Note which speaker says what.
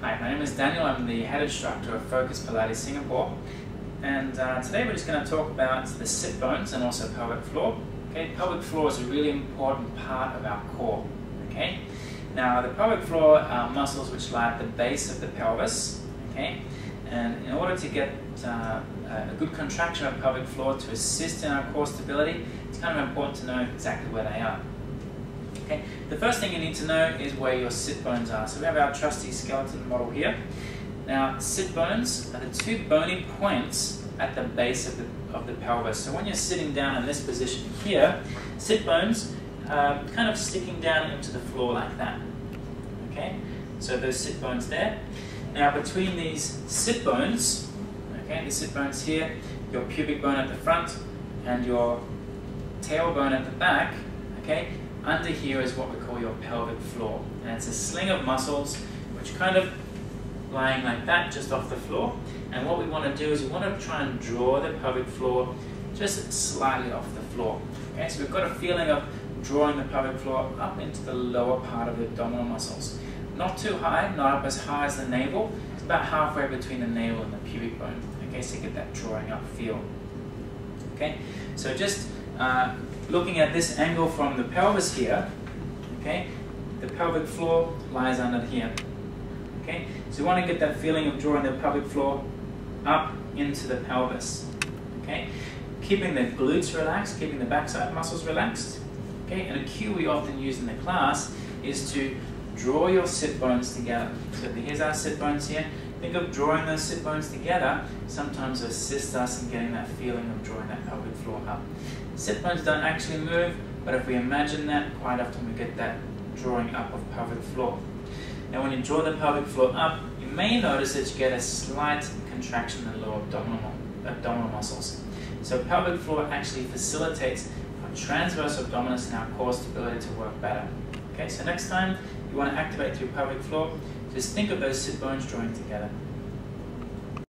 Speaker 1: Hi, my name is Daniel. I'm the head instructor of Focus Pilates Singapore, and today we're just going to talk about the sit bones and also pelvic floor. Okay, pelvic floor is a really important part of our core. Okay, now the pelvic floor are muscles which lie at the base of the pelvis. Okay, and in order to get a good contraction of pelvic floor to assist in our core stability, it's kind of important to know exactly where they are. Okay. The first thing you need to know is where your sit bones are. So we have our trusty skeleton model here. Now, sit bones are the two bony points at the base of the pelvis. So when you're sitting down in this position here, sit bones are kind of sticking down into the floor like that. Okay, so those sit bones there. Now, between these sit bones, okay, the sit bones here, your pubic bone at the front and your tailbone at the back, okay, under here is what we call your pelvic floor, and it's a sling of muscles which kind of lying like that just off the floor. And what we want to do is we want to try and draw the pelvic floor just slightly off the floor. Okay, so we've got a feeling of drawing the pelvic floor up into the lower part of the abdominal muscles. Not too high, not up as high as the navel. It's about halfway between the navel and the pubic bone. Okay, so you get that drawing up feel. Okay, so just looking at this angle from the pelvis here, okay, the pelvic floor lies under here. Okay, so you want to get that feeling of drawing the pelvic floor up into the pelvis. Okay, keeping the glutes relaxed, keeping the backside muscles relaxed. Okay, and a cue we often use in the class is to draw your sit bones together. So here's our sit bones here. Think of drawing those sit bones together. Sometimes assist us in getting that feeling of drawing that pelvic floor up. Sit bones don't actually move, but if we imagine that, quite often we get that drawing up of pelvic floor. Now when you draw the pelvic floor up, you may notice that you get a slight contraction in the lower abdominal muscles. So pelvic floor actually facilitates our transverse abdominis and our core stability to work better. Okay, so next time you want to activate your pelvic floor, just think of those sit bones drawing together.